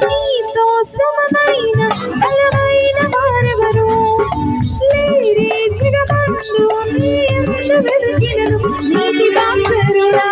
నీతో సమమైన బలమైన వారెవరు లేరే జగమందు నీ యందు వెతికినను నీతి భాస్కరుడా